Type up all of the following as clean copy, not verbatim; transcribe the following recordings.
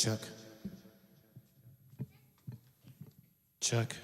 Check. Check.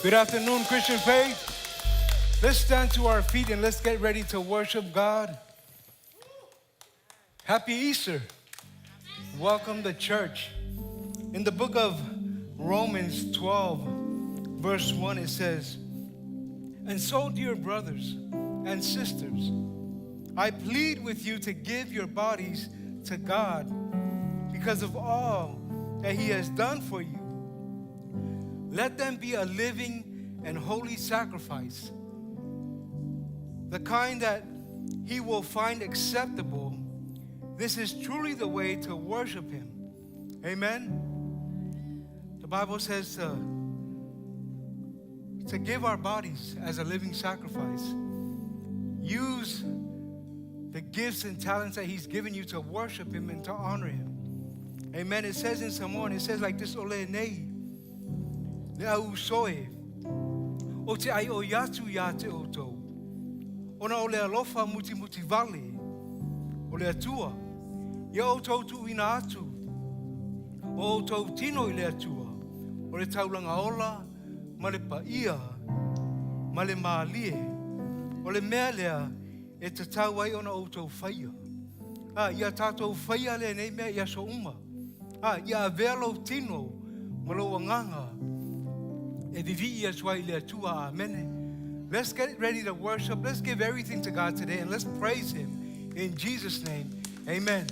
Good afternoon, Christian Faith. Let's stand to our feet and let's get ready to worship God. Happy Easter. Welcome to church. In the book of Romans 12, verse 1, it says, "And so, dear brothers and sisters, I plead with you to give your bodies to God because of all that He has done for you. Let them be a living and holy sacrifice, the kind that He will find acceptable. This is truly the way to worship Him." Amen. The Bible says to give our bodies as a living sacrifice. Use the gifts and talents that He's given you to worship Him and to honor Him. Amen. It says in Samoan, it says like this, "Ole nei, le au soe, o te ai o yatu ya te oto, ona o le alofa muti muti vale, o le atua, ia o tau tu ina atu, o tau tino I le atua, o le taulanga ola, ma le paia, ma le maalie, o le mea lea e te tau ai ona o tau whaia. Ia tātou whaia le nei mea ia so uma. Ia velo tino, malo anganga. E vivi ia swai le atua, amen. Let's get ready to worship. Let's give everything to God today and let's praise Him in Jesus' name. Amen.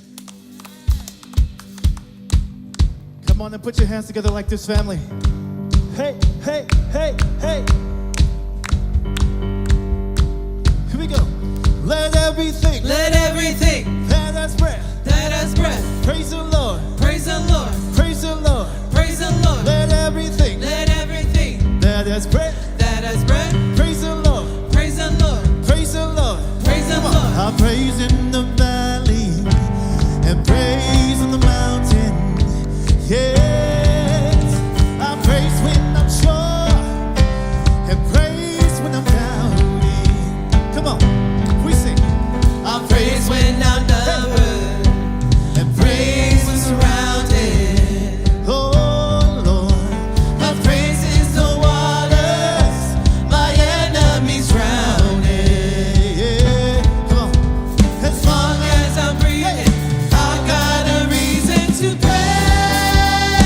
Come on and put your hands together like this, family. Hey, hey, hey, hey. Here we go. Let everything Let everything that has breath that has breath praise the Lord. praise the Lord. Praise the Lord. Praise the Lord. Let everything Let everything that has breath that has breath praise the Lord. praise the Lord. Praise the Lord. Praise the Lord. I praise in the valley and praise on the mountain. Yes, I praise when I'm sure and praise when I'm doubting. Come on, we sing. I Praise when outnumbered and praise when surrounded. Oh Lord, My praise is the waters my enemies drowning. yeah. Come on, As long as I'm breathing, I got a reason to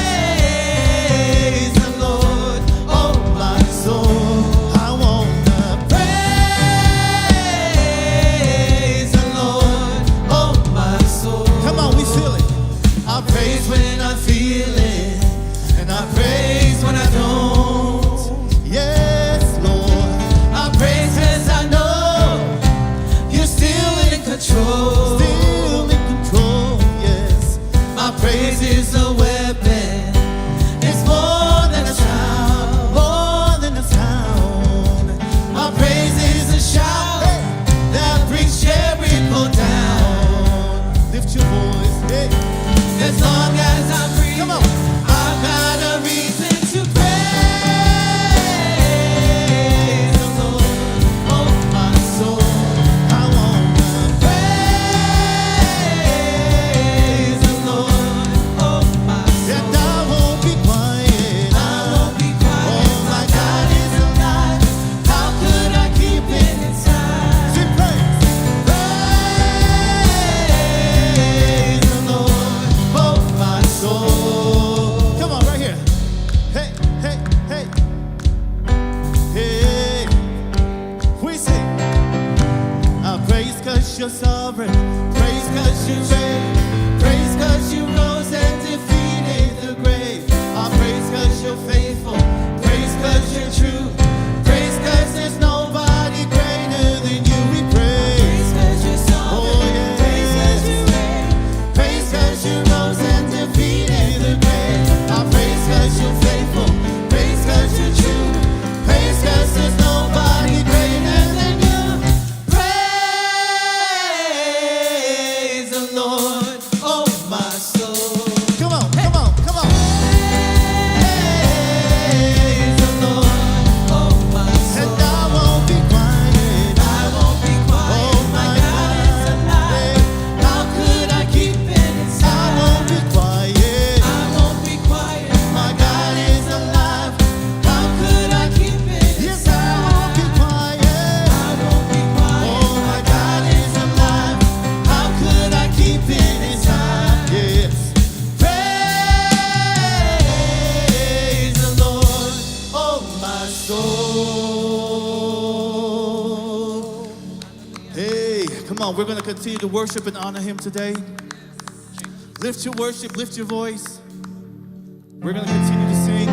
praise the Lord. Oh, my soul, I wanna praise the Lord. Oh, my soul. come on, we feel it. I praise when I feel it, and I praise when I don't. Yes, Lord. I praise 'cause I know you're still in control. Still in control, yes. My praise is a weapon. It's more than a sound. More than a sound. My praise is a shout that brings Jericho down. Lift your voice, hey. As long as I'm breathing, Come on. I've got a reason to praise the Lord. Oh, my soul, I wanna praise the Lord. Oh, my soul. and I won't be quiet. I won't be quiet. Oh, My God is alive. How could I keep it inside? Sing praise. Praise the Lord, oh my soul. Come on, right here. Hey, hey, hey. Hey. We sing. I praise 'cause you're sovereign. Praise 'cause you reign. Praise 'cause you rose and defeated the grave. I praise 'cause you're faithful. Praise 'cause you're true. Praise 'cause there's nobody greater than you. We praise. Praise 'cause you're sovereign. Oh, yeah. Praise 'cause you reign. Praise 'cause you rose and defeated the grave. I praise 'cause you're faithful. Praise 'cause you're true. Praise 'cause there's nobody greater than you. Praise the Lord, oh my soul. Come on, come on, come on. Praise the Lord, oh my soul. And I won't be quiet. I won't be quiet. Oh, My my God is alive. How could I keep it I inside? won't be quiet. I won't be quiet. My God is alive. How could I keep it Yes, I inside? won't be quiet. I won't be quiet. Oh, my God is alive. How could I keep it inside? Yes. Praise the Lord, oh my soul. Hey, come on. We're going to continue to worship and honor him today. Lift your worship, lift your voice. We're going to continue to sing.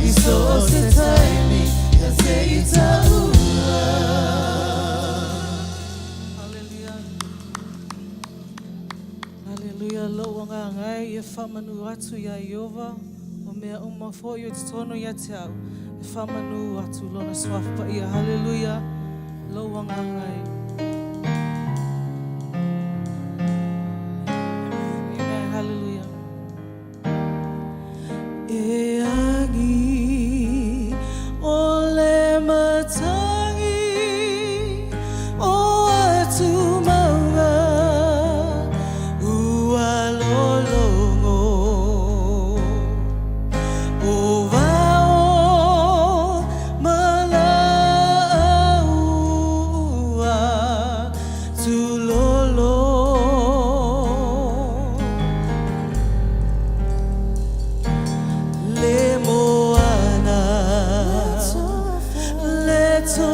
iso se taimi ya se itaua. Hallelujah. Hallelujah. Lo nga ngai e whamanu atu ya Iova. O mea fo i te tono ia te au. E whamanu atu lona swafa ia. Hallelujah. Lo nga ngai. Amen. Hallelujah. E angi o le matangi o atu maunga ua lolongo o vao malaua tu lolo le moana le to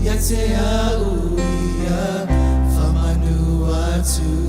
yatea uia Whamanuatu.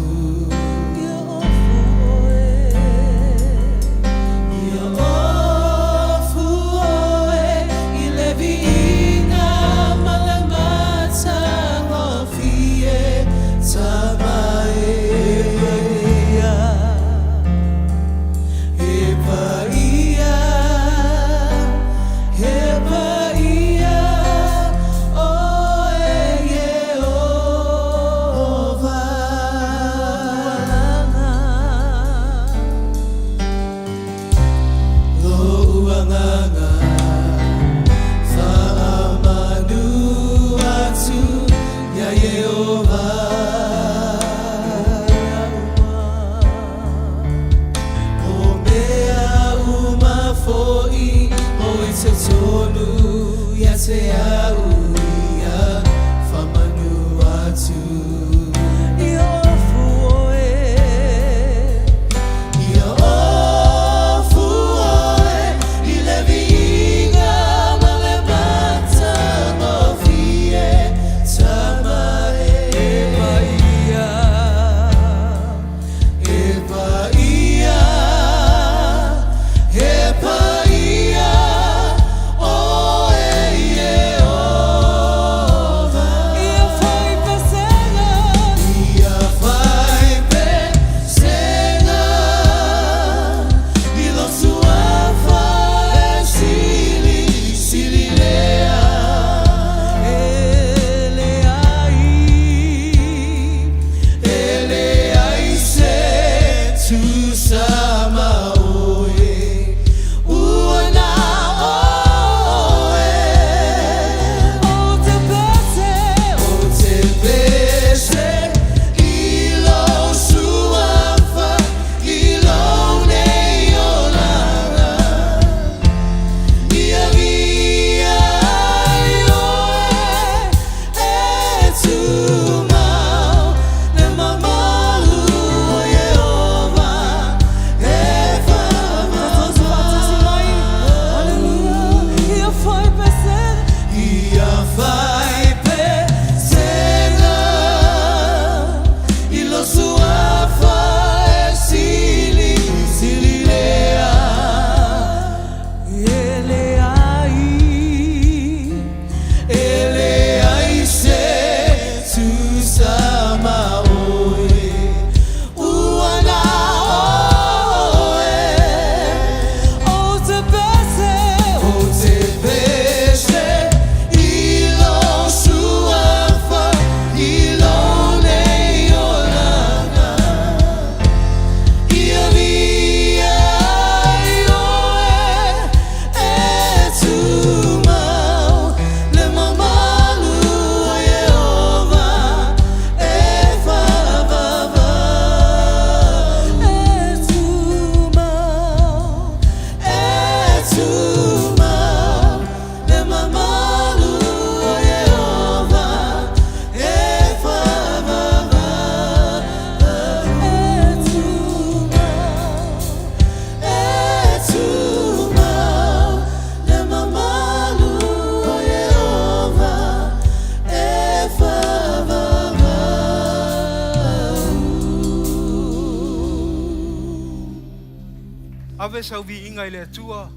Awe sau vi inga le atua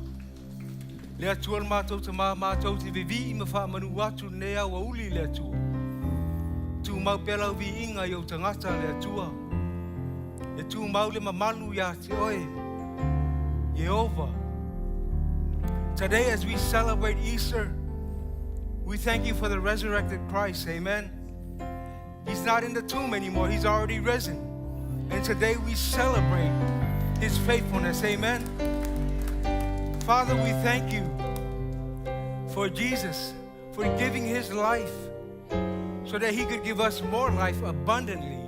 le mātou te mātou te vivi I ma wha manu watu nea wa uli le atua. Tu mau pelau vi inga I o tangata le atua. E tu mau le mamalu ya te oe. Jehovah. Today as we celebrate Easter, we thank you for the resurrected Christ, amen. He's not in the tomb anymore, he's already risen. And today we celebrate his faithfulness, amen. Father, we thank you for Jesus, for giving his life so that he could give us more life abundantly.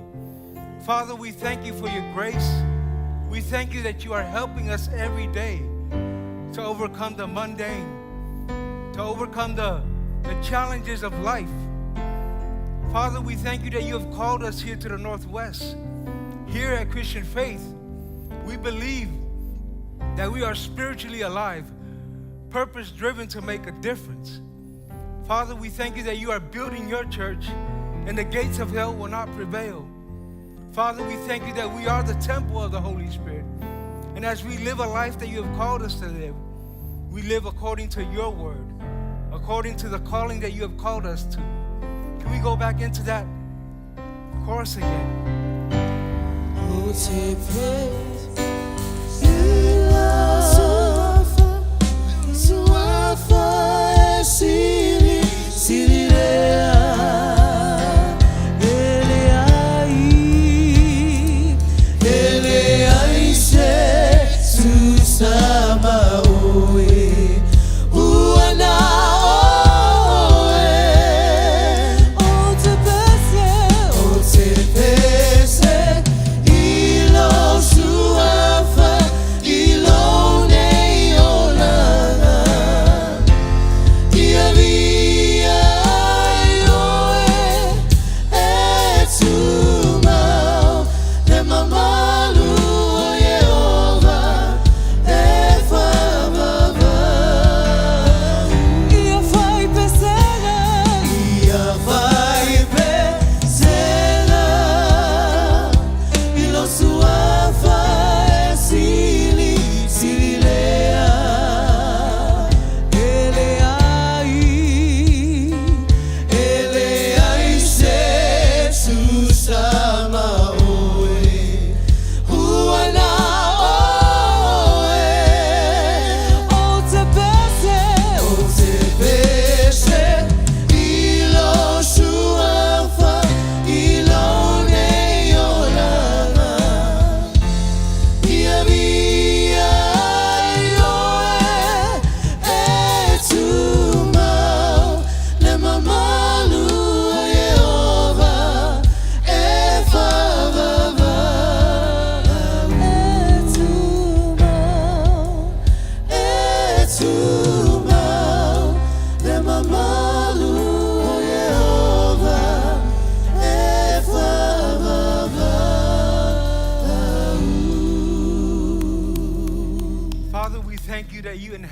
Father, we thank you for your grace. We thank you that you are helping us every day to overcome the mundane, to overcome the challenges of life. Father, we thank you that you have called us here to the Northwest. Here at Christian Faith, we believe that we are spiritually alive, purpose-driven to make a difference. Father, we thank you that you are building your church and the gates of hell will not prevail. Father, we thank you that we are the temple of the Holy Spirit. And as we live a life that you have called us to live, we live according to your word, according to the calling that you have called us to. Can we go back into that chorus again? Oh, take praise.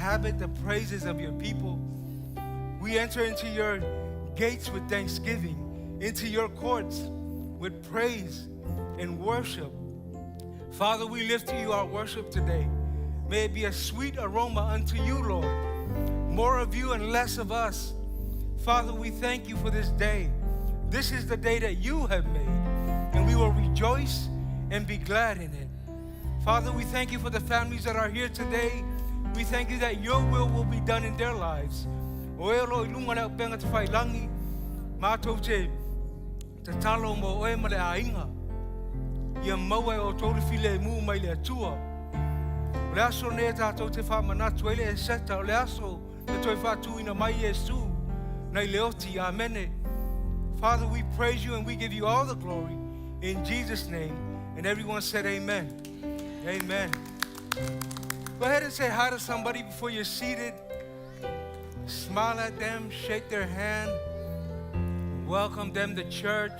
inhabit the praises of your people. We enter into your gates with thanksgiving, into your courts with praise and worship. Father, we lift to you our worship today. May it be a sweet aroma unto you, Lord. More of you and less of us. Father, we thank you for this day. This is the day that you have made, and we will rejoice and be glad in it. Father, we thank you for the families that are here today. We thank you that your will be done in their lives. Oelo ilunga na penga te whailangi, mātou te talo mo oe ma le ainga. Ia maua o tōru while mū mai le atua. O le aso ne tātou te whamanatu ele e seta, o le aso te toi whātuina mai Yesu, nei leoti, amene. Father, we praise you and we give you all the glory in Jesus' name. And everyone said amen. Amen. Go ahead and say hi to somebody before you're seated. Smile at them, shake their hand, welcome them to church.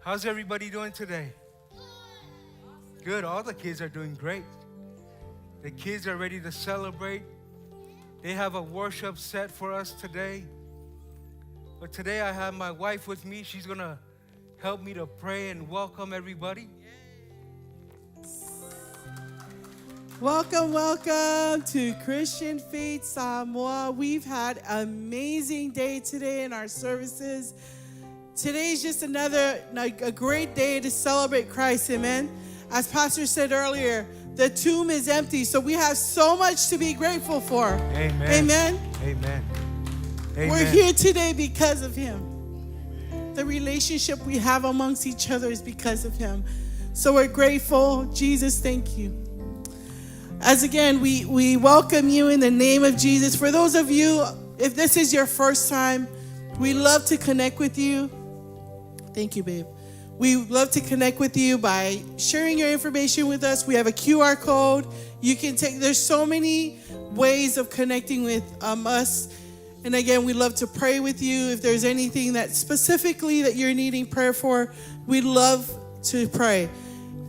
How's everybody doing today? Good. All the kids are doing great. The kids are ready to celebrate. They have a worship set for us today. But today I have my wife with me. She's going to help me to pray and welcome everybody. Welcome, welcome to Christian Faith Samoa. We've had an amazing day today in our services. Today's just a great day to celebrate Christ, amen? As Pastor said earlier, the tomb is empty, so we have so much to be grateful for. Amen. Amen? Amen. Amen. We're here today because of him. The relationship we have amongst each other is because of him. So we're grateful. Jesus, thank you. As again, we welcome you in the name of Jesus. For those of you, if this is your first time, we love to connect with you. Thank you, babe. We love to connect with you by sharing your information with us. We have a QR code. You can there's so many ways of connecting with us. And again, we love to pray with you. If there's anything that specifically that you're needing prayer for, we'd love to pray.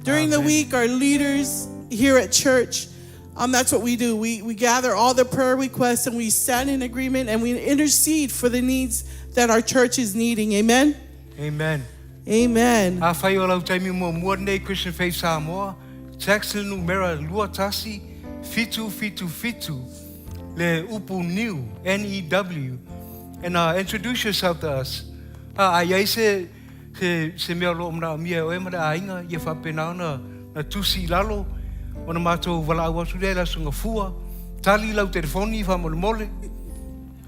During the week, our leaders here at church That's what we do. We gather all the prayer requests and we stand in agreement and we intercede for the needs that our church is needing. Amen? Amen. Amen. A whai o lau taimi mua nei Christian Faith Samoa. Text numera luatasi fitu fitu fitu le upu new NEW. And introduce yourself to us. Ai se mea lo mna mia o emara ainga ye whapenao na tusi lalo. O na mātou wala au atu reira sunga fua. Tali lau telefoni wha mole mole.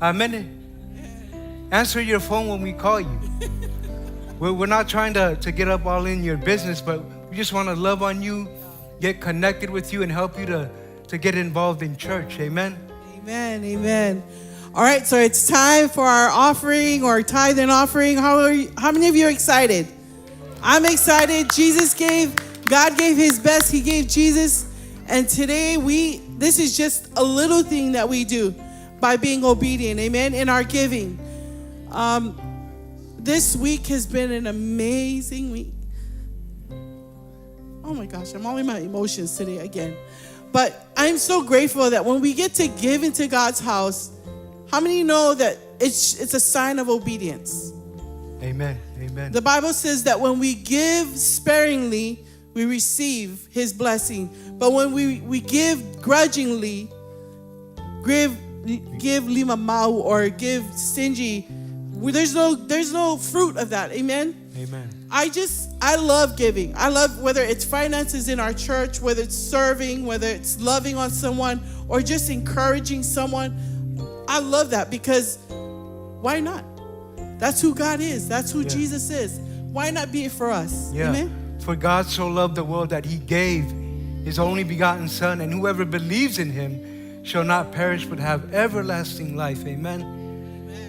Amen. Answer your phone when we call you. We're not trying to get up all in your business, but we just want to love on you, get connected with you, and help you to get involved in church. Amen. Amen. Amen. All right, so it's time for our offering or tithe and offering. How many of you are excited? I'm excited. God gave his best. He gave Jesus. And today this is just a little thing that we do by being obedient. Amen. In our giving. This week has been an amazing week. Oh my gosh, I'm all in my emotions today again. But I'm so grateful that when we get to give into God's house, how many know that it's a sign of obedience? Amen. Amen. The Bible says that when we give sparingly, we receive his blessing. But when we give grudgingly, give lima mau or give stingy, there's no fruit of that. Amen. Amen. I love giving. I love whether it's finances in our church, whether it's serving, whether it's loving on someone or just encouraging someone. I love that because why not? That's who God is. That's who Jesus is. Why not be it for us? Yeah. Amen. For God so loved the world that he gave his only begotten Son, and whoever believes in him shall not perish but have everlasting life. Amen.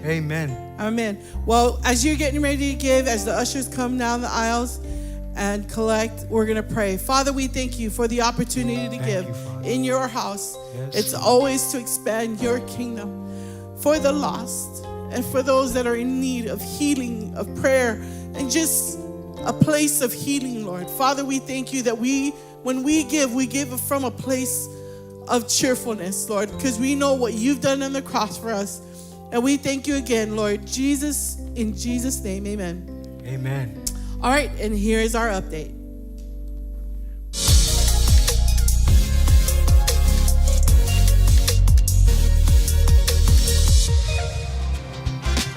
Amen. Amen. Well, as you're getting ready to give, as the ushers come down the aisles and collect, we're going to pray. Father, we thank you for the opportunity to give in your house. Yes. It's always to expand your kingdom for the lost and for those that are in need of healing, of prayer, and just a place of healing, Lord. Father, we thank you that when we give from a place of cheerfulness, Lord, because we know what you've done on the cross for us. And we thank you again, Lord Jesus, in Jesus' name, amen. Amen. All right, and here is our update.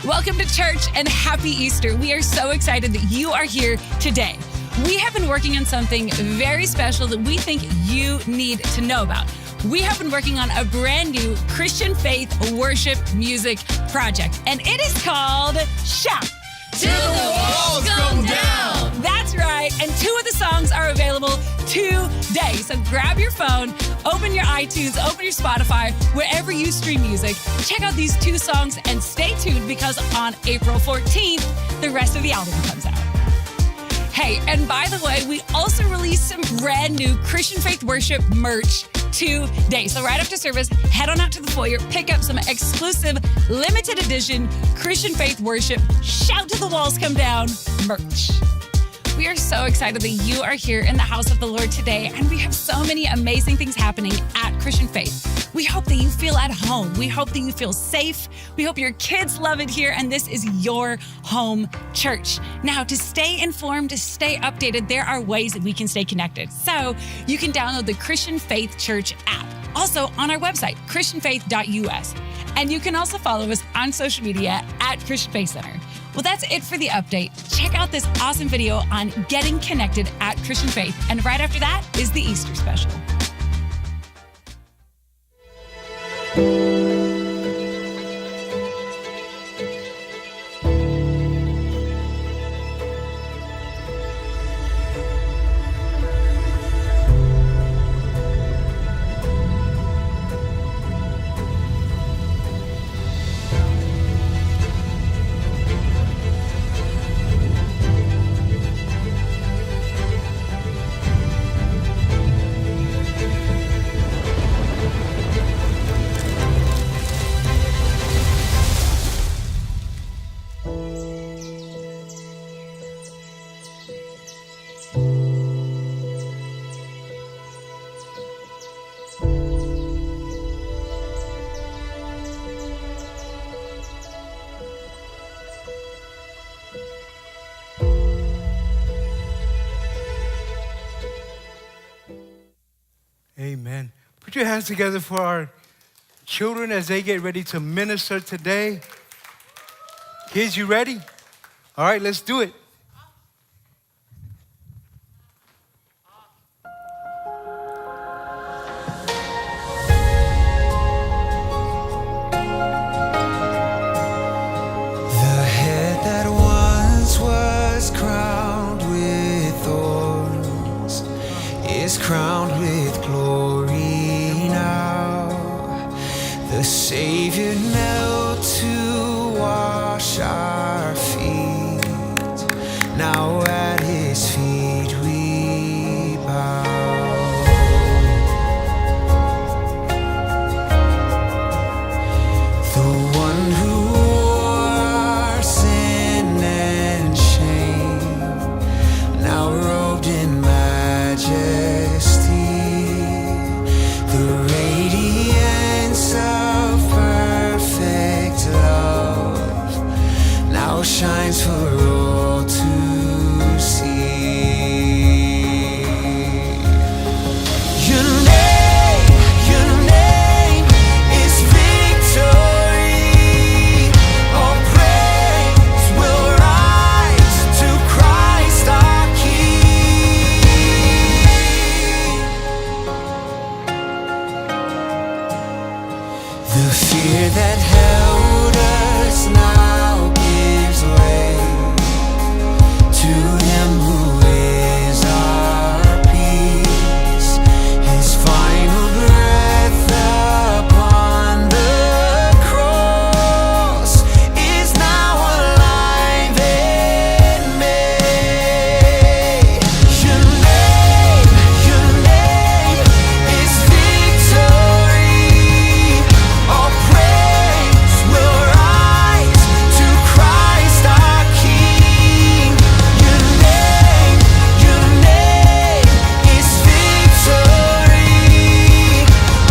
Welcome to church and happy Easter. We are so excited that you are here today. We have been working on something very special that we think you need to know about. We have been working on a brand new Christian faith worship music project, and it is called Shout Till the Walls Come Down. That's right, and 2 of the songs are available today. So grab your phone, open your iTunes, open your Spotify, wherever you stream music. Check out these 2 songs and stay tuned because on April 14th, the rest of the album comes out. Hey, and by the way, we also released some brand new Christian Faith Worship merch today. So right after service, head on out to the foyer, pick up some exclusive limited edition Christian Faith Worship Shout Till the Walls Come Down merch. We are so excited that you are here in the house of the Lord today, and we have so many amazing things happening at Christian Faith. We hope that you feel at home. We hope that you feel safe. We hope your kids love it here, and this is your home church. Now, to stay informed, to stay updated, there are ways that we can stay connected. So you can download the Christian Faith Church app, also on our website, christianfaith.us. And you can also follow us on social media at Christian Faith Center. Well, that's it for the update. Check out this awesome video on getting connected at Christian Faith. And right after that is the Easter special. Put your hands together for our children as they get ready to minister today. Kids, you ready? All right, let's do it. The head that once was crowned with thorns is crowned with glory now. The Savior knelt to wash our feet. Now at his feet we bow. The one who wore sin and shame, now robed in majesty, the radiance of perfect love now shines for all to see. Your name is victory. All praise will rise to Christ our King. The fear that held us now gives way to him who is our peace. His final breath upon the cross is now alive in me. Your name is victory. All praise will rise to Christ our King. Your name is victory.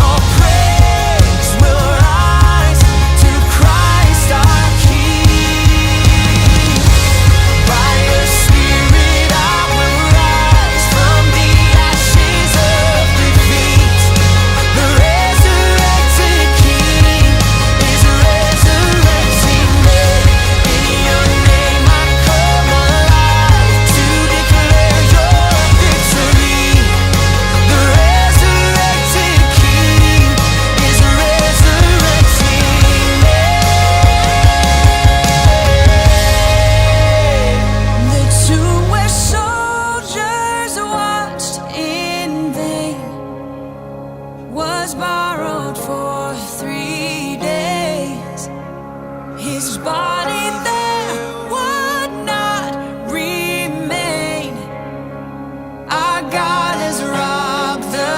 All praise will rise to Christ our King. By your Spirit I will rise from the ashes of defeat. The resurrected King is resurrecting me. In your name I come alive to declare your victory. The resurrected King is resurrecting me. The tomb where soldiers watched in vain was borrowed for 3 days. His body there would not remain. Our God has robbed the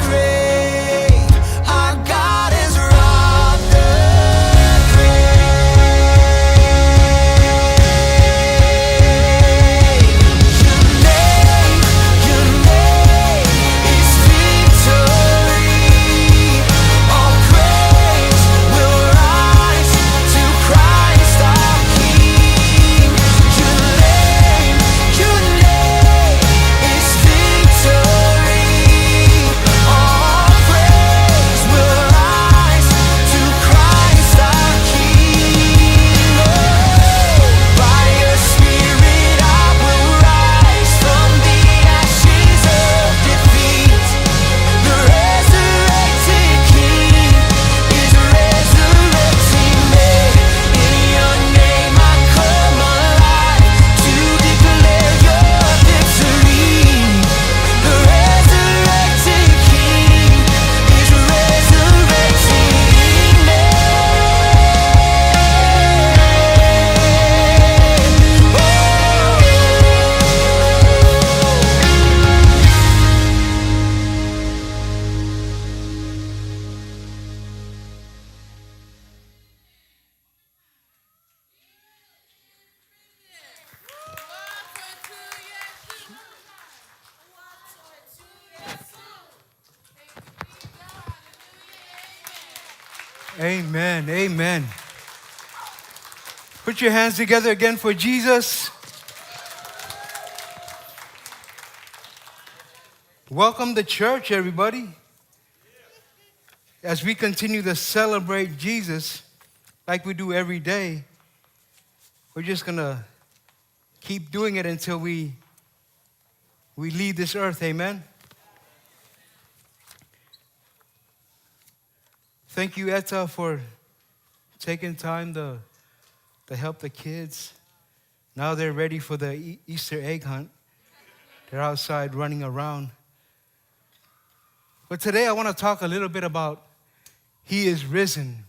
grave. Our God has robbed the grave. Your name is victory. All praise will rise to Christ our King. Your name is victory. All praise will rise to Christ our King. By your Spirit I will rise from the ashes of defeat. The resurrected King is resurrecting me. In your name I come alive to declare your victory. The resurrected King is resurrecting me. Amen. Amen. Put your hands together again for Jesus. Welcome to church, everybody. as we continue to celebrate Jesus like we do every day, we're just going to keep doing it until we leave this earth. Amen? Thank you, Etta, for taking time to help the kids. Now they're ready for the Easter egg hunt. They're outside running around. But today I want to talk a little bit about He is risen.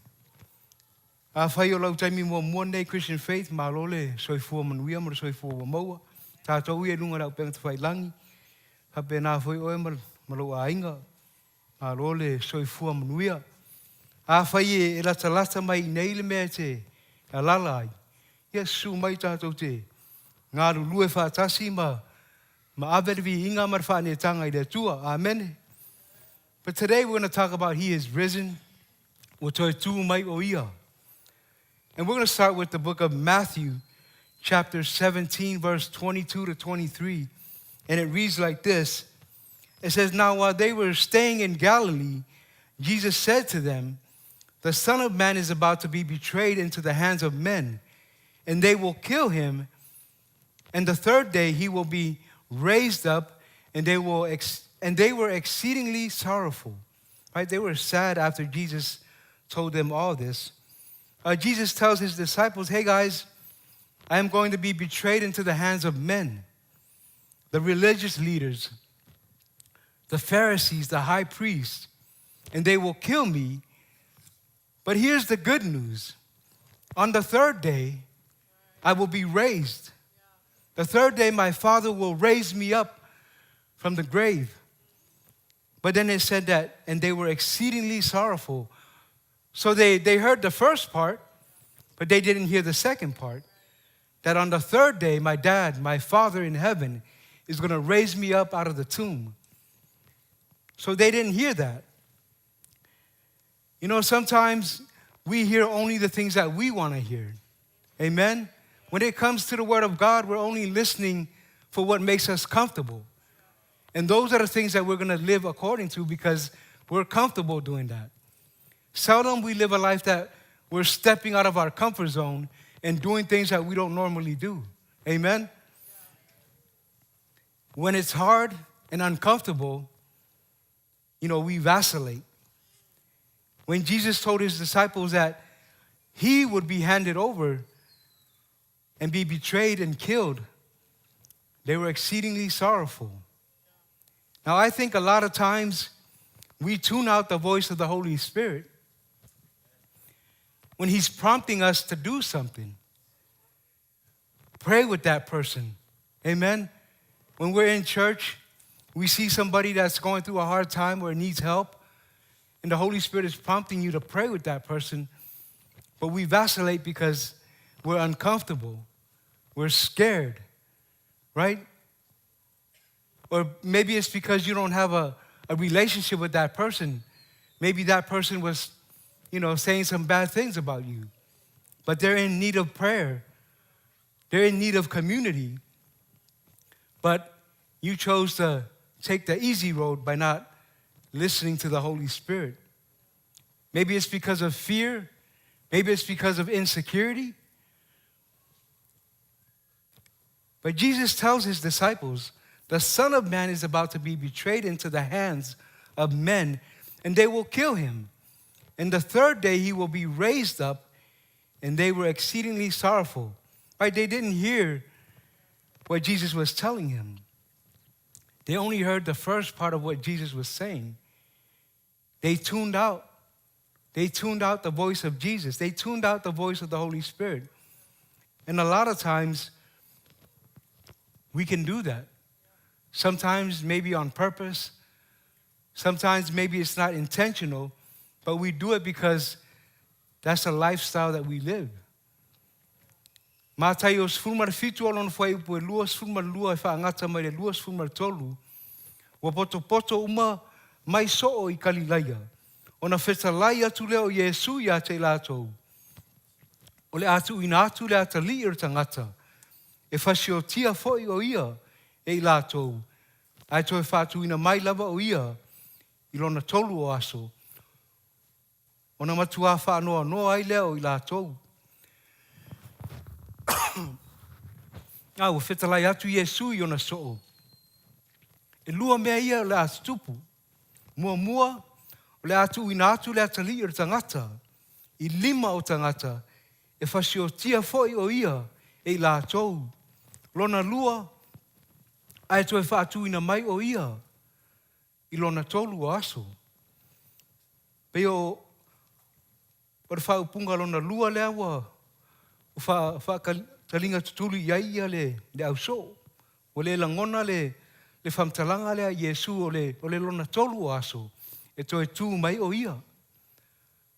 Whai o lau taimi mua Monday Christian Faith, malole soifua manuia, mara soifua maua. Tātou ia nunga rau penga te whailangi. Hape nā whai oe malo a inga. Malole soifua manuia. Whai e lata mai nei le mea te alala ai. Ia su mai tātou te ngā lue whātasi ma avervi inga mar whāne tanga i le tua. Amen. But today we're going to talk about He is risen. O toi tū mai o ia. And we're going to start with the book of Matthew, chapter 17, verse 22 to 23. And it reads like this. It says, Now while they were staying in Galilee, Jesus said to them, The Son of Man is about to be betrayed into the hands of men, and they will kill him, and the third day he will be raised up, and they were exceedingly sorrowful. Right? They were sad after Jesus told them all this. Jesus tells his disciples, hey guys, I am going to be betrayed into the hands of men, the religious leaders, the Pharisees, the high priests, and they will kill me. But here's the good news. On the third day, I will be raised. The third day, my Father will raise me up from the grave. But then it said that, and they were exceedingly sorrowful. So they heard the first part, but they didn't hear the second part. That on the third day, my dad, my Father in heaven, is going to raise me up out of the tomb. So they didn't hear that. You know, sometimes we hear only the things that we want to hear. Amen? When it comes to the Word of God, we're only listening for what makes us comfortable. And those are the things that we're going to live according to because we're comfortable doing that. Seldom we live a life that we're stepping out of our comfort zone and doing things that we don't normally do. Amen? When it's hard and uncomfortable, you know, we vacillate. When Jesus told his disciples that he would be handed over and be betrayed and killed, they were exceedingly sorrowful. Now, I think a lot of times we tune out the voice of the Holy Spirit when he's prompting us to do something. Pray with that person. Amen? When we're in church, we see somebody that's going through a hard time or needs help, and the Holy Spirit is prompting you to pray with that person, but we vacillate because we're uncomfortable. We're scared, right? Or maybe it's because you don't have a relationship with that person. Maybe that person was, you know, saying some bad things about you, but they're in need of prayer. They're in need of community, but you chose to take the easy road by not listening to the Holy Spirit. Maybe it's because of fear. Maybe it's because of insecurity. But Jesus tells his disciples, the Son of Man is about to be betrayed into the hands of men, and they will kill him. And the third day he will be raised up, and they were exceedingly sorrowful. Right? They didn't hear what Jesus was telling him. They only heard the first part of what Jesus was saying. They tuned out. They tuned out the voice of Jesus. They tuned out the voice of the Holy Spirit. And a lot of times, we can do that. Sometimes maybe on purpose. Sometimes maybe it's not intentional, but we do it because that's a lifestyle that we live. Mātai o sfulmar fitu alon fwai upo e lua sfulmar lua e whaangata mai le lua sfulmar tolu. Wa poto uma mai so'o I Kalilaia. Ona whetalai atu leo Yesu ia te lātou. O le atu ina atu le ata li ir tangata. E whasio tia foi o ia e lātou. Ai toi whātu ina mai lava o ia I lona tolu o aso. Ona matua whaanoa noa ai leo I lātou. Ua whetalai atu Iesu I ona soo. E lua mea ia le atutupu. Mua, o le atu ina atu le atali o le tangata. I 5 o tangata. E whasiotia foi o ia e I lātou. Lona lua, ai toi whaatu ina mai o ia. I lona tolu o aso. Pe o le whaupunga lona lua lea ua. O whaakalinga tutulu iai ia le au so. O le langona le whamtalanga lea Iesu o le lona tolu o aso. E toi tū mai o ia.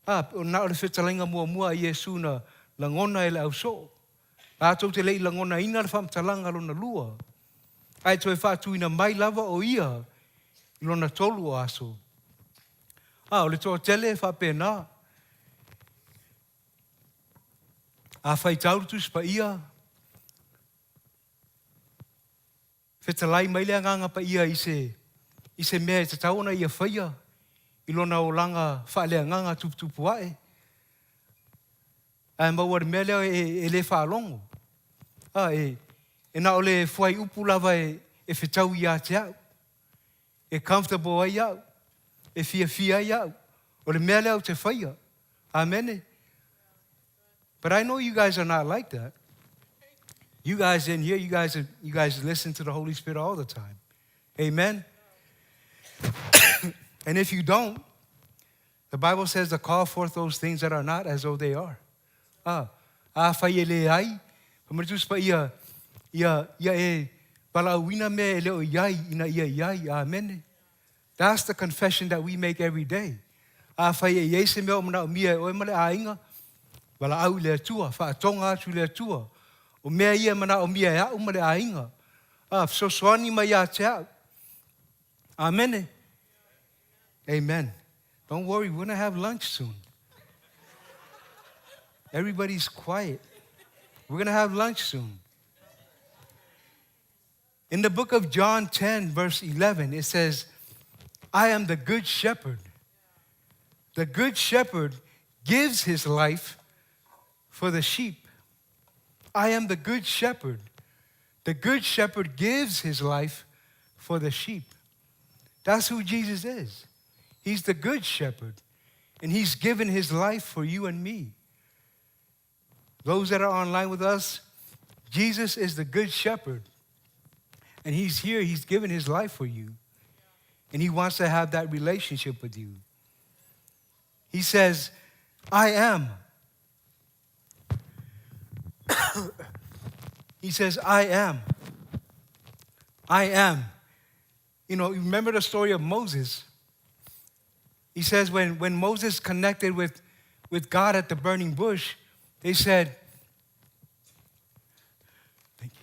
O na o le whetalinga mua Iesu na langona e le au so. A tau te lei langona ina le whamtalanga lona lua. Ai toi whaatu ina mai lava o ia. I lona tolu o aso. O le toa tele whapena. A whai taurutus pa ia. Whetalai mai lea nganga pa ia I se mea te tauna ia whaia. I lona o langa whalea nganga tuputupu ae. Ai maua re mea lea e le whalongo. E na o le whai upu lava e whetau I a te au. E comfortable ai au. E fia ai au. O le mea lea o te whaia. Amen. But I know you guys are not like that. You guys in here, you guys listen to the Holy Spirit all the time. Amen. And if you don't, the Bible says to call forth those things that are not as though they are. Whai le ai. Pamaritus pa ia e palauina me e leo iai ina ia iai. Amen. That's the confession that we make every day. Whai e iese mea o mana o mia e oe male a inga. Wala au le atua, whaatonga atu le atua. O mea ia mana o mia e au male a inga. So soani mai a te au. Amen. Amen. Don't worry, we're going to have lunch soon. Everybody's quiet. We're going to have lunch soon. In the book of John 10, verse 11, it says, I am the good shepherd. The good shepherd gives his life for the sheep. I am the good shepherd. The good shepherd gives his life for the sheep. That's who Jesus is. He's the good shepherd. And he's given his life for you and me. Those that are online with us, Jesus is the good shepherd. And he's here, he's given his life for you. And he wants to have that relationship with you. He says, I am. He says, I am. I am. You know, you remember the story of Moses. He says when Moses connected with God at the burning bush, they said, thank you.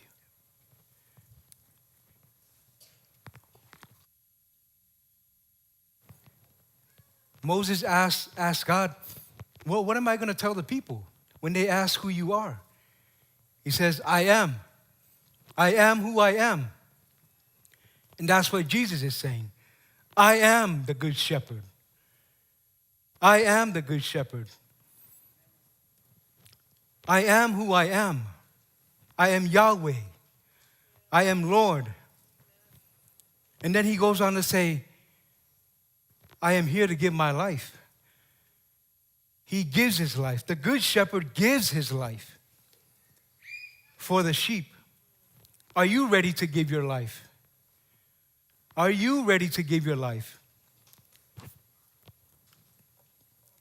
Moses asked God, well, what am I going to tell the people when they ask who you are? He says, I am. I am who I am. And that's what Jesus is saying. I am the good shepherd. I am the good shepherd. I am who I am. I am Yahweh. I am Lord. And then he goes on to say, I am here to give my life. He gives his life. The good shepherd gives his life for the sheep. Are you ready to give your life? Are you ready to give your life?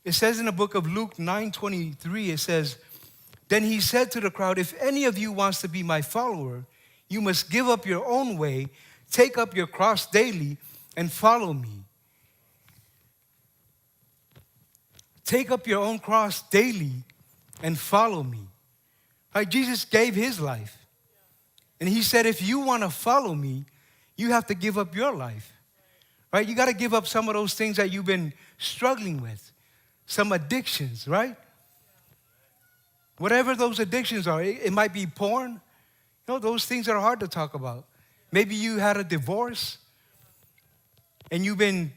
It says in the book of Luke 9:23, it says, then he said to the crowd, if any of you wants to be my follower, you must give up your own way, take up your cross daily, and follow me. Take up your own cross daily and follow me. Right? Jesus gave his life. And he said, if you want to follow me, you have to give up your life. Right? You got to give up some of those things that you've been struggling with. Some addictions, right? Whatever those addictions are, it might be porn. You know, those things are hard to talk about. Maybe you had a divorce and you've been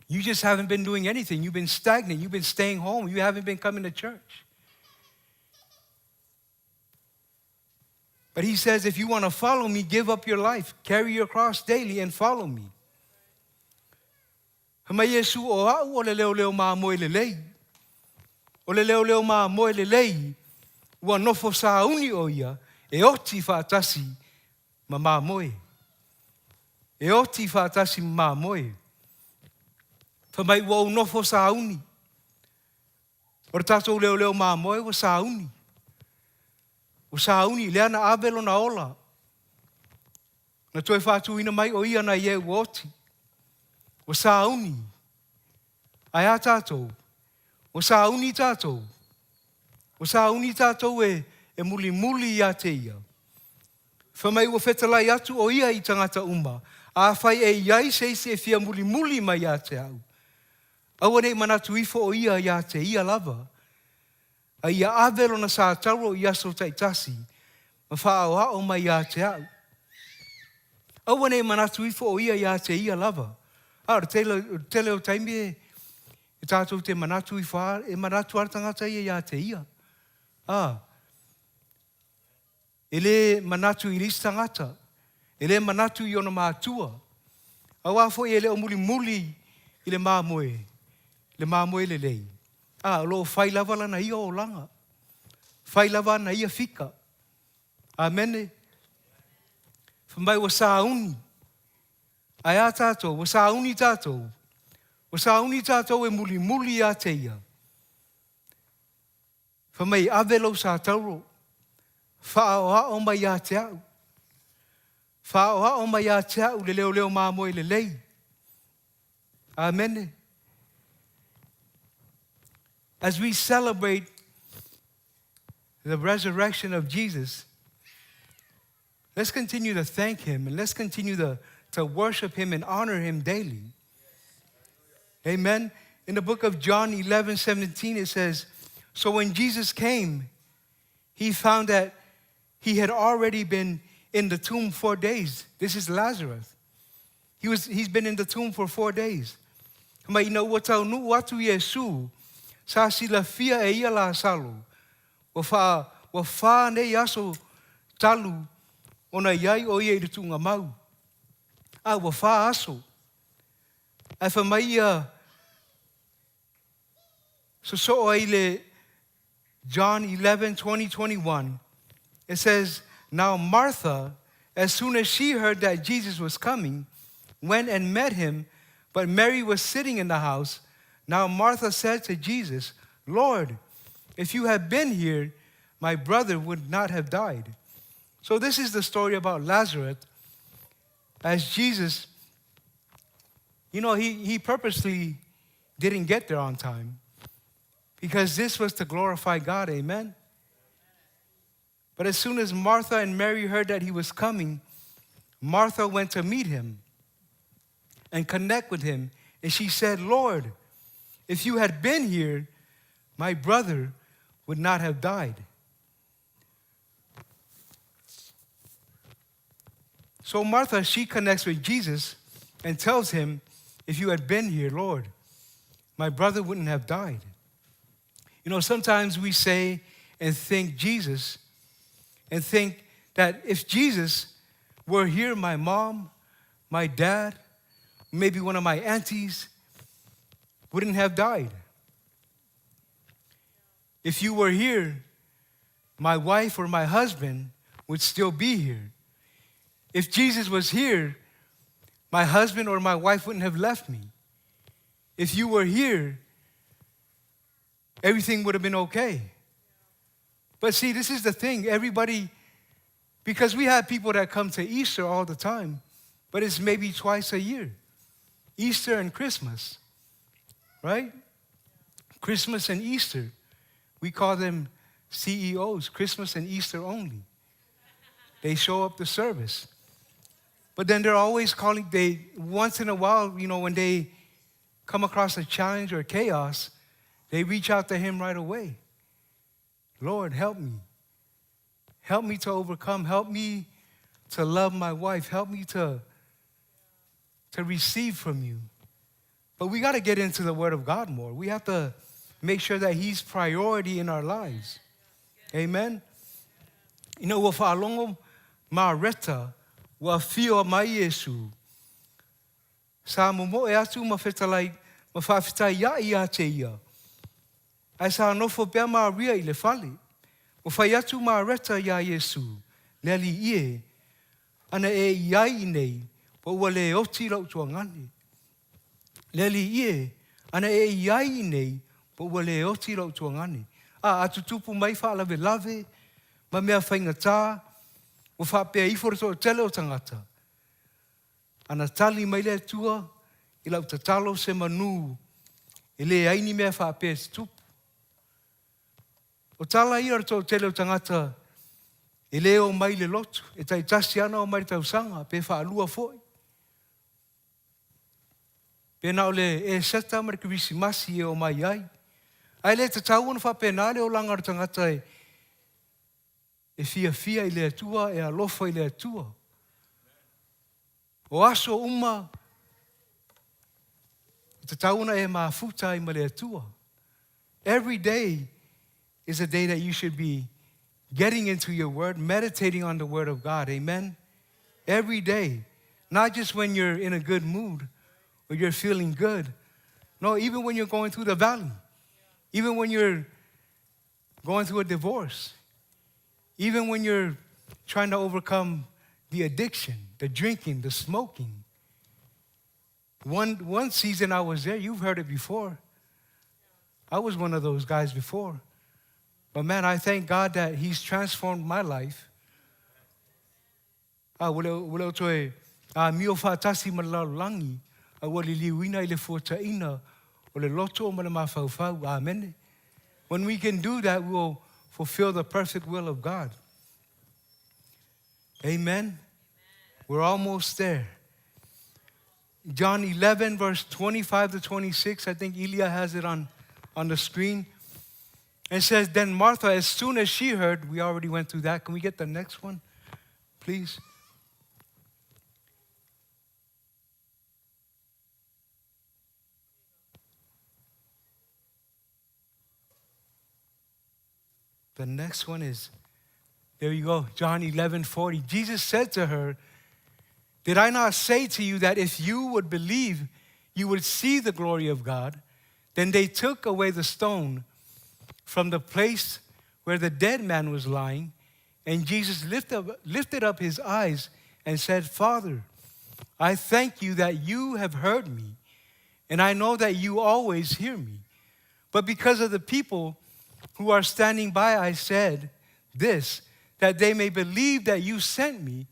You just haven't been doing anything. You've been stagnant. You've been staying home. You haven't been coming to church. But he says, if you want to follow me, give up your life. Carry your cross daily and follow me. Hama Yesu o au o le leo leo maa moe le lei. O le leo leo maa moe le lei. Ua nofo sa uni o ia. E oti whaatasi ma maa moe. E oti whaatasi ma maa moe. Whamai ua unofo sa uni. O re tātou leo leo maa moe wa sa uni. O sa uni lea na abelo na ola. Na toe whātu ina mai o ia na ie oti. O sa uni. Ai a tātou. O sa uni tātou. O sa uni tātou e muli muli ia te ia. Whamai ua whetalai atu o ia I tangata uma. A whai e iai se fia muli muli mai ia te au. Awa nei manatu ifo o ia te ia lava. A ia avelo na sa tauro ia so taitasi. Ma wha o mai ia te au. Awa nei manatu ifo o ia te ia lava. Re tele o taimi e tātou te manatu I wha, e manatu ar tangata ia te ia. Ele manatu I ris tangata. Ele manatu I ona mātua. Awa fo ele o muli muli I le māmoe. Le māmoe le lei. Lo whai lava lana ia o langa. Whai lava na ia fika. Amene. Whamai wa sa uni. Ai a tātou, wa sa uni tātou. Wa sa uni tātou e muli muli a te ia. Whamai avelo sa tauro. Wha o mai a te au. Wha o mai a te au le leo leo māmoe le lei. Amene. As we celebrate the resurrection of Jesus, let's continue to thank Him and let's continue to worship Him and honor Him daily. Amen. In the book of John 11:17, it says, so when Jesus came, He found that He had already been in the tomb 4 days. This is Lazarus. He's been in the tomb for 4 days. Ma ina ua tau nu watu Yesu, sa sila fia e ia la salo. Wa wha ne yaso talu ona iai o ia I rutunga mau. Wa wha aso. Ai whamaia so ai le John 11:20-21. It says, now Martha, as soon as she heard that Jesus was coming, went and met Him, but Mary was sitting in the house. Now Martha said to Jesus, Lord, if you had been here, my brother would not have died. So this is the story about Lazarus. As Jesus, he purposely didn't get there on time because this was to glorify God, amen? But as soon as Martha and Mary heard that He was coming, Martha went to meet Him and connect with Him. And she said, Lord, if you had been here, my brother would not have died. So Martha, she connects with Jesus and tells Him, if you had been here, Lord, my brother wouldn't have died. Sometimes we say and think Jesus and think that if Jesus were here, my mom, my dad, maybe one of my aunties wouldn't have died. If you were here, my wife or my husband would still be here. If Jesus was here, my husband or my wife wouldn't have left me. If you were here, everything would have been okay. But see, this is the thing. Everybody, because we have people that come to Easter all the time, but it's maybe twice a year. Easter and Christmas, right? Christmas and Easter. We call them CEOs, Christmas and Easter only. They show up to service. But then they're always calling, once in a while, when they come across a challenge or chaos, they reach out to Him right away. Lord, help me. Help me to overcome. Help me to love my wife. Help me to receive from you. But we got to get into the Word of God more. We have to make sure that He's priority in our lives. Amen? You know, wa whaalongo ma reta, wa fio mai Yesu. Sa momo e atu ma whetalai, ma whawhitai ia a te ia. Ai sa nofo pia ma ria I le whale. Wa whai atu ma reta ia Yesu. Leli ie, ana e iai nei, wa ua le oti lau tua ngani. Leli ie, ana e iai nei, wa ua le oti lau tua ngani. Atu tupu mai whaalawe lave, ma mea whaingatā, wa whapea iforo tele o tangata. Ana tali mai le tua, I lau tatalo se manu, I le aini mea whapea se tupu. O tala I arto tele o tangata, I leo mai le lotu, e tai tasi ana o mai tausanga, pe whaalua foi. Pe nao le e seta mara kivisi masi e o mai ai. Ai le te tau ana whapena le o langar tangata e fia I le atua, e alofa I le atua. O aso uma, te tau ana e maafuta I ma le atua. Every day is a day that you should be getting into your word, meditating on the word of God. Amen? Every day. Not just when you're in a good mood or you're feeling good. No, even when you're going through the valley. Even when you're going through a divorce. Even when you're trying to overcome the addiction, the drinking, the smoking. One season I was there, you've heard it before. I was one of those guys before. But man, I thank God that He's transformed my life. Wale toe mio whaatasi ma langi, wale liwina I le fuataina, o le loto ma le mawhauwhau. Amen. When we can do that, we will fulfill the perfect will of God. Amen. We're almost there. John 11, verse 25 to 26. I think Ilya has it on the screen. And it says, then Martha, as soon as she heard, we already went through that. Can we get the next one, please? The next one is, there you go, John 11:40. Jesus said to her, did I not say to you that if you would believe, you would see the glory of God? Then they took away the stone from the place where the dead man was lying, and Jesus lifted up his eyes and said, Father, I thank you that you have heard me, and I know that you always hear me. But because of the people who are standing by, I said this, that they may believe that you sent me.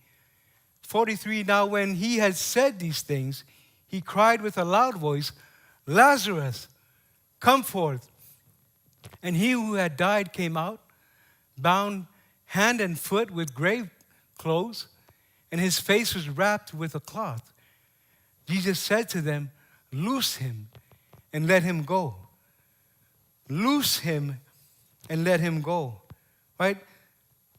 43, now when he had said these things, he cried with a loud voice, Lazarus, come forth. And he who had died came out, bound hand and foot with grave clothes, and his face was wrapped with a cloth. Jesus said to them, loose him and let him go. Loose him and let him go. Right?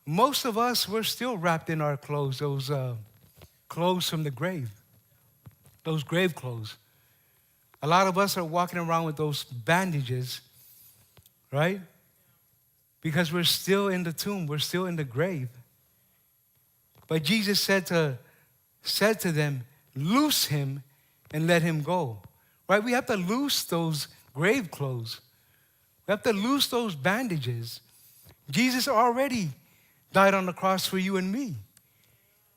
Most of us, we're still wrapped in our clothes, those clothes from the grave, those grave clothes. A lot of us are walking around with those bandages, right? Because we're still in the tomb, we're still in the grave. But Jesus said to them, loose him and let him go. Right? We have to loose those grave clothes. We have to loose those bandages. Jesus already died on the cross for you and me.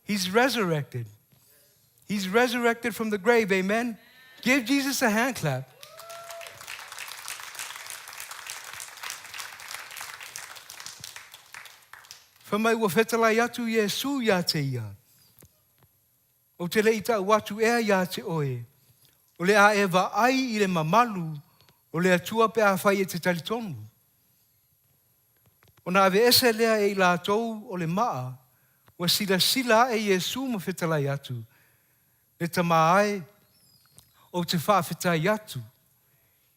He's resurrected. He's resurrected from the grave, amen? Give Jesus a hand clap. Whamai ua whetalai atu Yesu ia te ia. O te leita watu ea ia te oe. O le a ewa ai I le mamalu. O le atua pe a whai e te talitonu. O na ave ese lea e la tou o le maa. Wa sila e Yesu ma whetalai atu. Le tamaai o te whawhetai atu.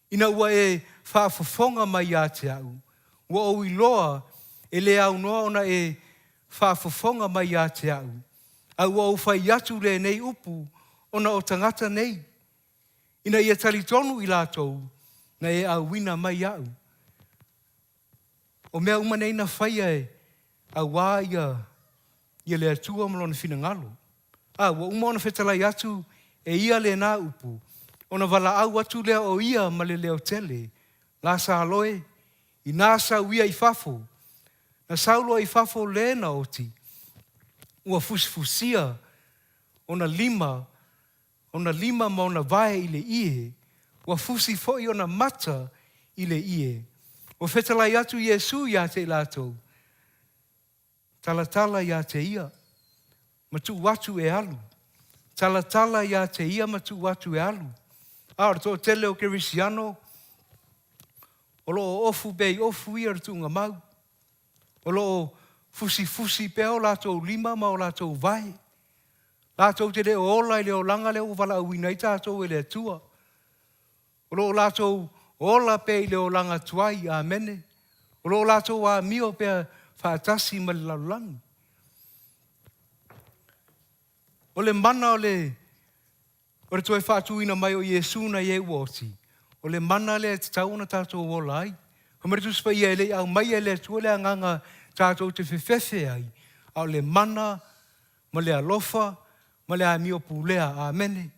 Ina ua e whawhafonga mai a te au. Ua o iloa e le au noa ona e whawhafonga mai a te au. Au au whai atu le nei upu ona o tangata nei. Ina ia tali tonu I lātou, na e au wina mai au. O mea umane ina whaia e a wā ia le atua malona whina ngalo. Wa umona whetalai atu e ia le nā upu. Ona wala au atu lea o ia ma le leo tele. La sa aloe, I nā sa uia I fafo. Na saulo I fafo le na oti. Ua fusifusia, ona lima ma ona vae I le ie. Ua fusi foi ona mata I le ie. Ua whetalai atu Iesu ia te lātou. Talatala ia te ia. Matu watu e alu. Talatala ia te ia matu watu e alu. Ora tō tele o Kerisiano. O loo ofu bei ofu ia ratu ngā mau. O loo fusi peo lātou lima ma o lātou vai. Lātou te leo ola I leo langa leo wala uina I tātou e lea tua. O loo lātou ola pe I leo langa tuai, amene. O loo lātou a mio pea whaatasi ma le laulangi. O le mana o le toe whaatuina mai o Iesu na Ie woti. O le mana le te tauna tātou wola ai. Hamaritu spa ia ele au mai ele tua le anganga tātou te whewhewhe ai. Au le mana, ma le alofa, ma le amio pulea. Amen.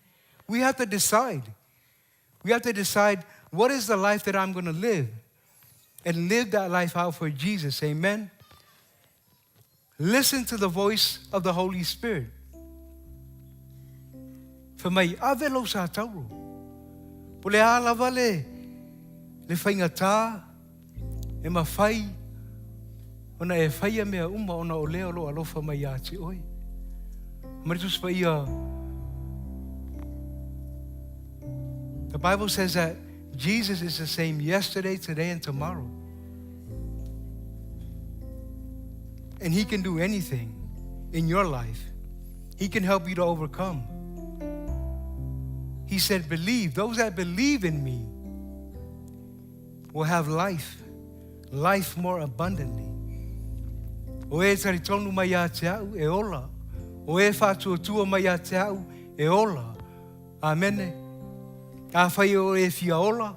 We have to decide. We have to decide what is the life that I'm going to live. And live that life out for Jesus. Amen. Listen to the voice of the Holy Spirit. For mai avelo sa tauro. Po le alawa le whaingatā, e mawhai, ona e whaia mea uma, ona o leo lo alofa mai ati oi. Maritus pa ia. The Bible says that Jesus is the same yesterday, today, and tomorrow. And He can do anything in your life. He can help you to overcome. He said, believe. Those that believe in me will have life more abundantly. O e taritonu mai a te au, e ola. O e whātua mai a te au, e ola. Amene. A whai o e fia ola.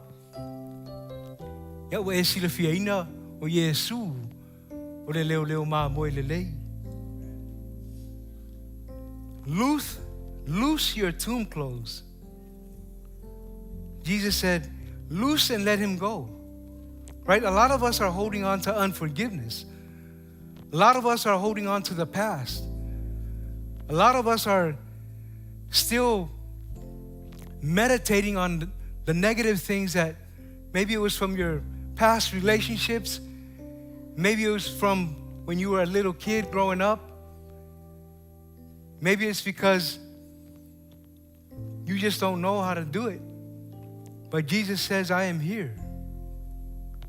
Ia o e sila fia ina o Iesu. O le leo maa moe le lei. Loose your tomb clothes. Jesus said, loose and let him go. Right? A lot of us are holding on to unforgiveness. A lot of us are holding on to the past. A lot of us are still meditating on the negative things that maybe it was from your past relationships. Maybe it was from when you were a little kid growing up. Maybe it's because you just don't know how to do it. But Jesus says, I am here.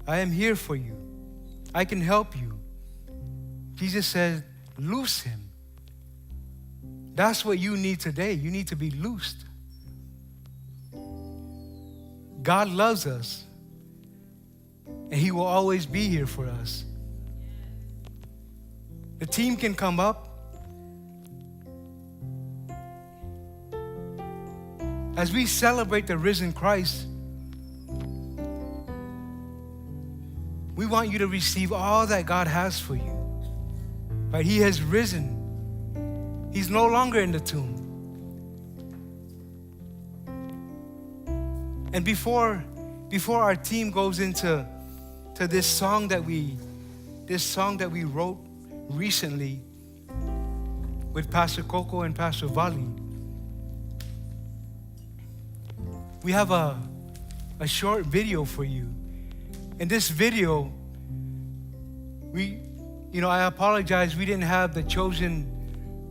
I am here for you. I can help you. Jesus says, loose him. That's what you need today. You need to be loosed. God loves us. And He will always be here for us. The team can come up. As we celebrate the risen Christ, we want you to receive all that God has for you. Right? He has risen. He's no longer in the tomb. And before our team goes into this song that we wrote recently with Pastor Coco and Pastor Vali, we have a short video for you. In this video, I apologize, we didn't have the chosen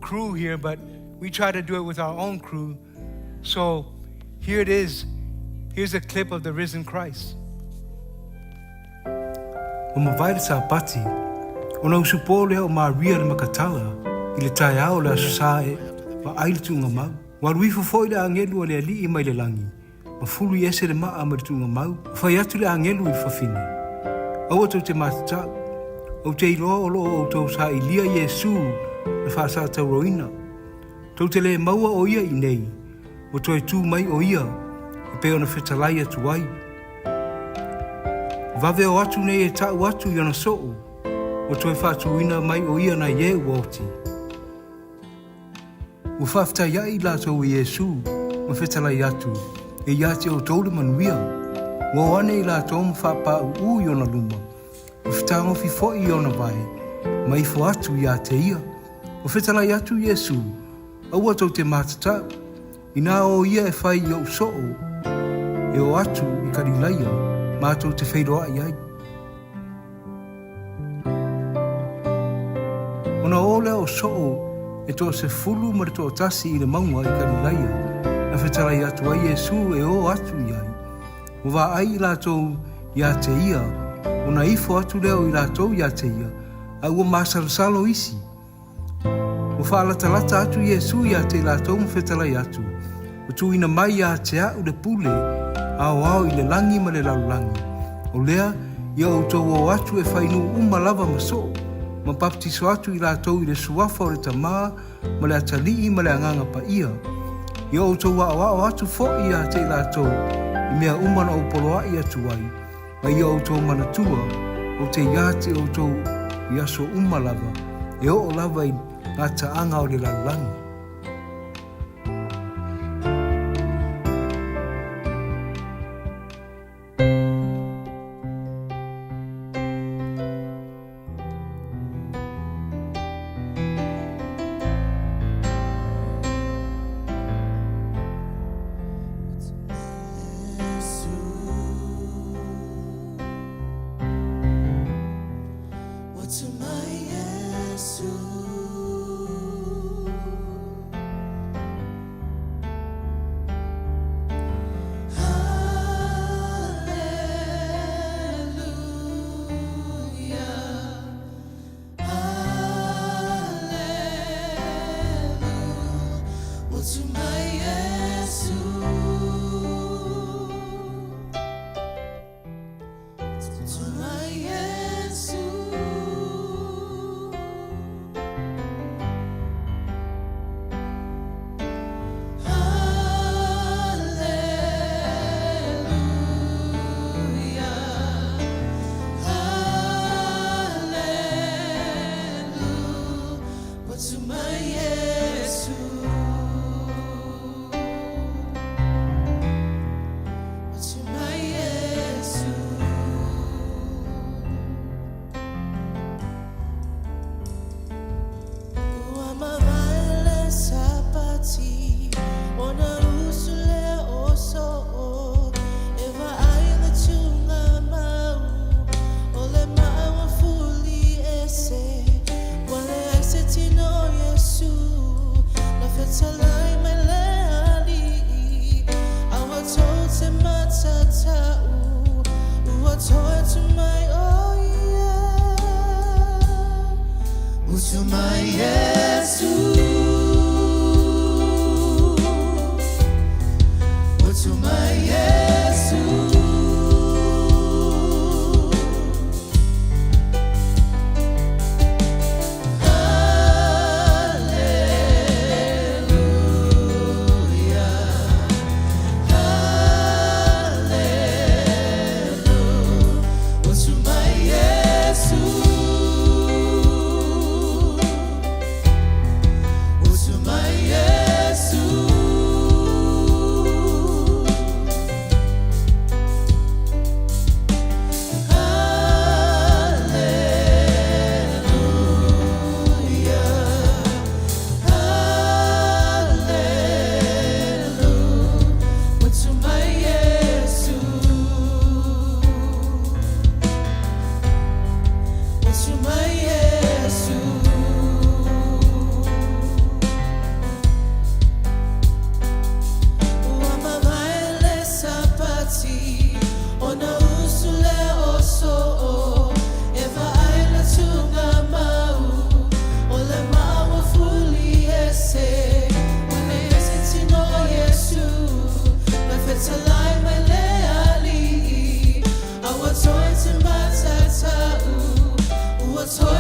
crew here, but we tried to do it with our own crew. So here it is. Here's a clip of the risen Christ. O mawai sa pati, o na usupo lea o Maria le makatala, I le tai ao le asasae, wa aile tunga mau. Wa ruifo foi le angelu o le ali I mai le langi. Ma fulu I ese le maa ma le tunga mau. Whai atu le angelu I whawhine. Au atau te matatau. O te iloa o loo o tau sa ilia Iesu le whaasa tau roina. Tau te le maua o ia I nei. O toi tū mai o ia. pe ona whetalai atu ai. Vave o atu nei e tau atu i ana soo, o toi whātuina mai o ia na ie uoti. O whafta iai lātou i Iesu, ma whetalai atu, e iate o tōle manuia. Wa ane i lātou ma whapau u i ona luma, o whitango fi fo i ona vai, ma ifo atu iate ia. O whetalai atu Iesu, au atau te mātata, ina o ia e whai i au soo, e o atu i karilaia, mātou te whairoa iai. Ona ole o soo, e toa se fulu ma toa tasi i le maunga i karilaia, na whetalai atu ai Iesu e o atu iai. O wā ai i lātou ia te ia, o na ifo atu leo i lātou ia te ia, au o māsalasalo isi. O whaalatalata atu Iesu ia te lātou mwhetalai atu, o tuina mai ia te au le pule, ao i le langi ma le laulangi. O lea, ia o tau o atu e whainu umalava maso, ma baptiso atu i lātou i le suafa o le tamā, ma le atalii ma le anganga pa ia. Ia o tau o atu fo ia te lātou, i mea umana o poloa i atu ai, ma ia o tau manatua, o te iate o tau i aso umalava, e o lava i ngā taanga o le laulangi. What's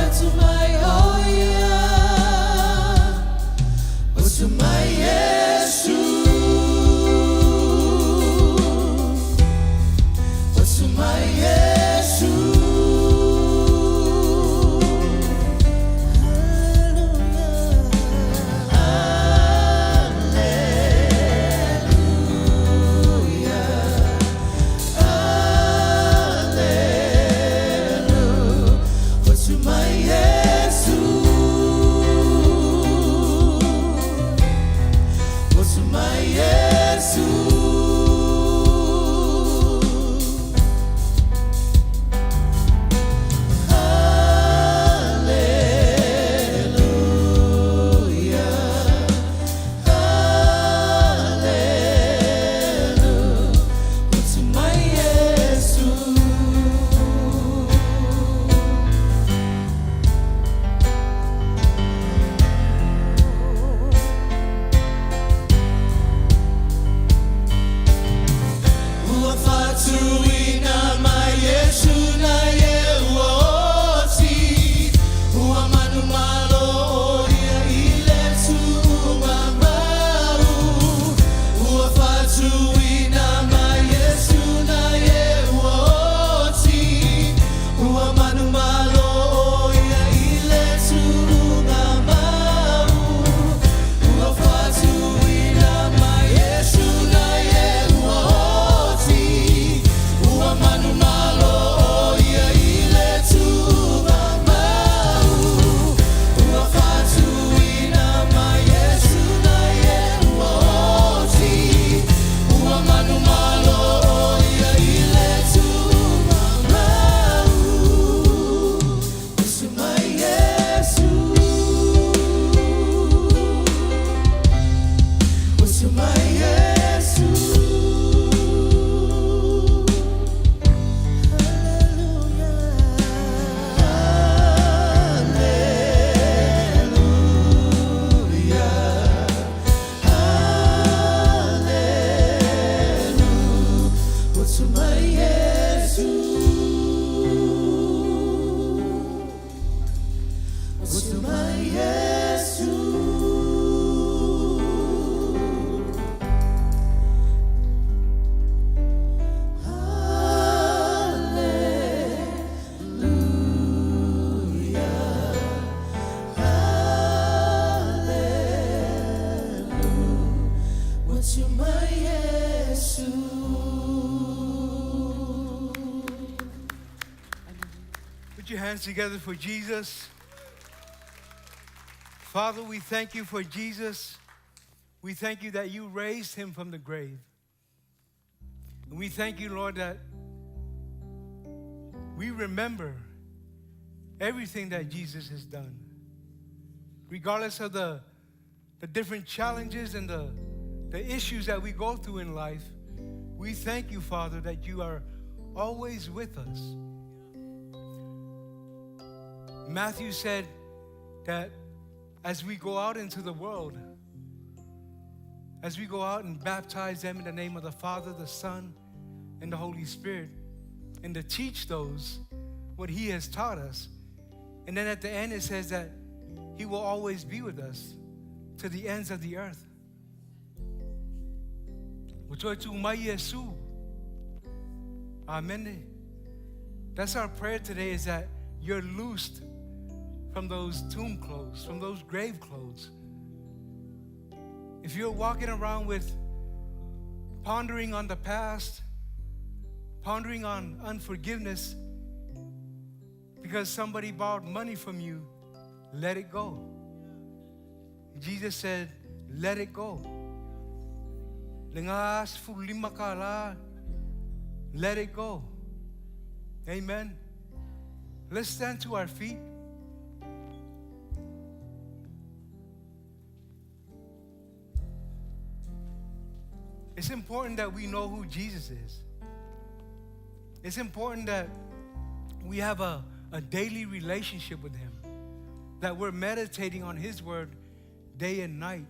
Put your hands together for Jesus. Father, we thank you for Jesus. We thank you that you raised him from the grave. And we thank you, Lord, that we remember everything that Jesus has done. Regardless of the different challenges and the issues that we go through in life, we thank you, Father, that you are always with us. Matthew said that as we go out into the world, as we go out and baptize them in the name of the Father, the Son, and the Holy Spirit, and to teach those what he has taught us. And then at the end it says that he will always be with us to the ends of the earth. Amen. That's our prayer today, is that you're loosed from those tomb clothes, from those grave clothes. If you're walking around with pondering on the past, pondering on unforgiveness because somebody borrowed money from you, let it go. Jesus said, let it go. Let it go. Amen. Let's stand to our feet. It's important that we know who Jesus is. It's important that we have a daily relationship with him, that we're meditating on his word day and night.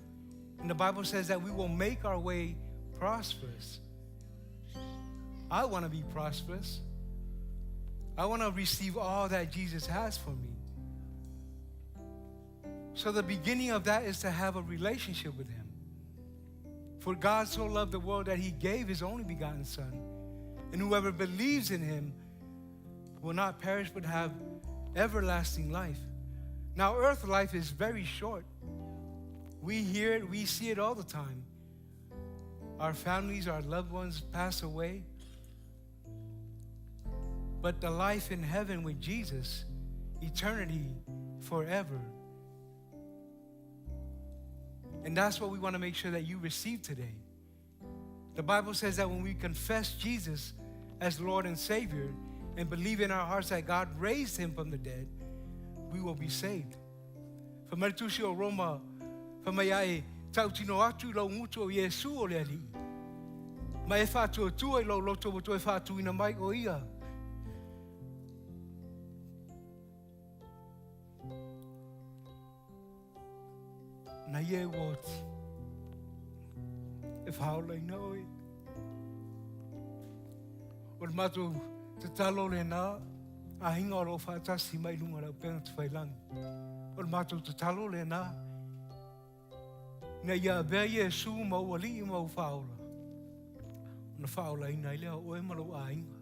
And the Bible says that we will make our way prosperous. I want to be prosperous. I want to receive all that Jesus has for me. So the beginning of that is to have a relationship with him. For God so loved the world that he gave his only begotten Son. And whoever believes in him will not perish but have everlasting life. Now, earth life is very short. We hear it, we see it all the time. Our families, our loved ones pass away. But the life in heaven with Jesus, eternity forever. And that's what we want to make sure that you receive today. The Bible says that when we confess Jesus as Lord and Savior and believe in our hearts that God raised him from the dead, we will be saved. Famartusio Roma, Famayae, Tautino Atu lo mucho Yesu o leali. Maefatu tu lo loto to efatu ina mai oia. Na ye what? If how I know it. Or matu te talo le na a hinga ro fa ta si mai lunga ra pe te failang. Or matu te talo le na na ya be Yesu mo wali mo faula. Na faula ina ile o e malo a hinga.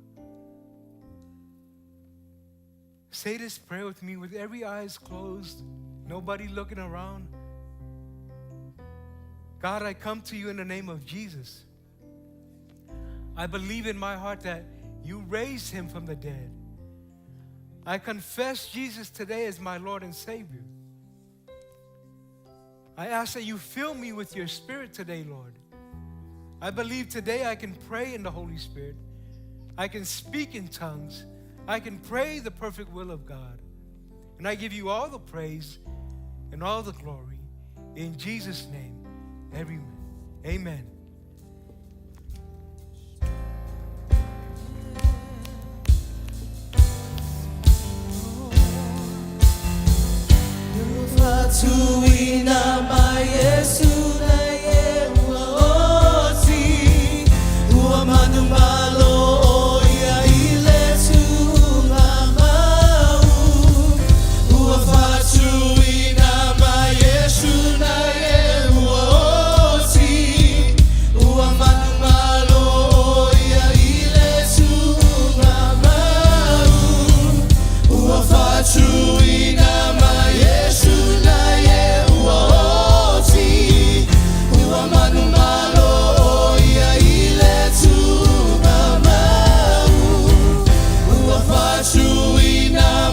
Say this prayer with me with every eyes closed, nobody looking around. God, I come to you in the name of Jesus. I believe in my heart that you raised him from the dead. I confess Jesus today as my Lord and Savior. I ask that you fill me with your Spirit today, Lord. I believe today I can pray in the Holy Spirit. I can speak in tongues. I can pray the perfect will of God. And I give you all the praise and all the glory. In Jesus' name. Everyone. Amen. Fatuina ma Yesu na ye uaoti uamanu malo ya ile tunamau uafatuina ma Yesu na ye uaoti uamanu malo ya ile tunamau uafatuina ma Yesu Shuina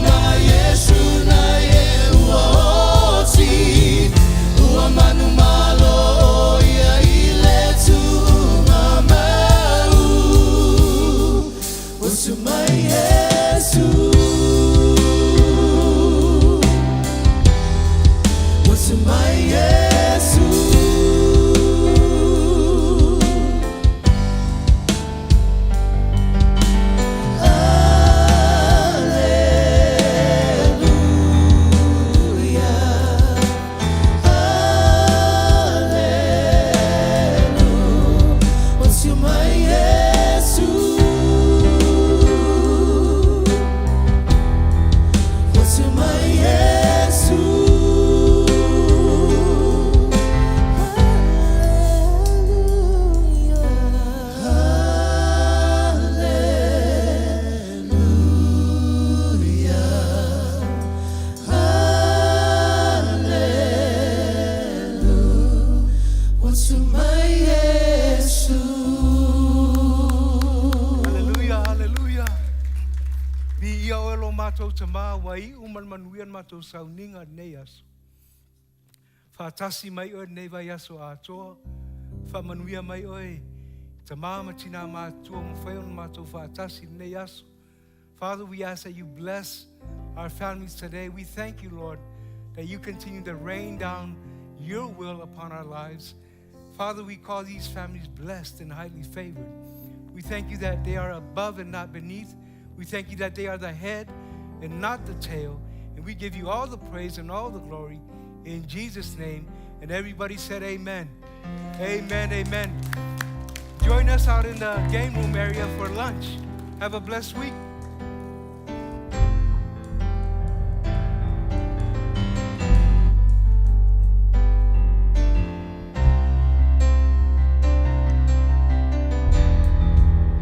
tama wai uman manuian mato sauninga neas. Fatasi mai o ne vai aso atoa. Fa manuia mai oi. Tama matina matua mfeon mato fatasi neas. Father, we ask that you bless our families today. We thank you, Lord, that you continue to rain down your will upon our lives. Father, we call these families blessed and highly favored. We thank you that they are above and not beneath. We thank you that they are the head and not the tail. And we give you all the praise and all the glory in Jesus' name. And everybody said amen. Amen, amen. Join us out in the game room area for lunch. Have a blessed week.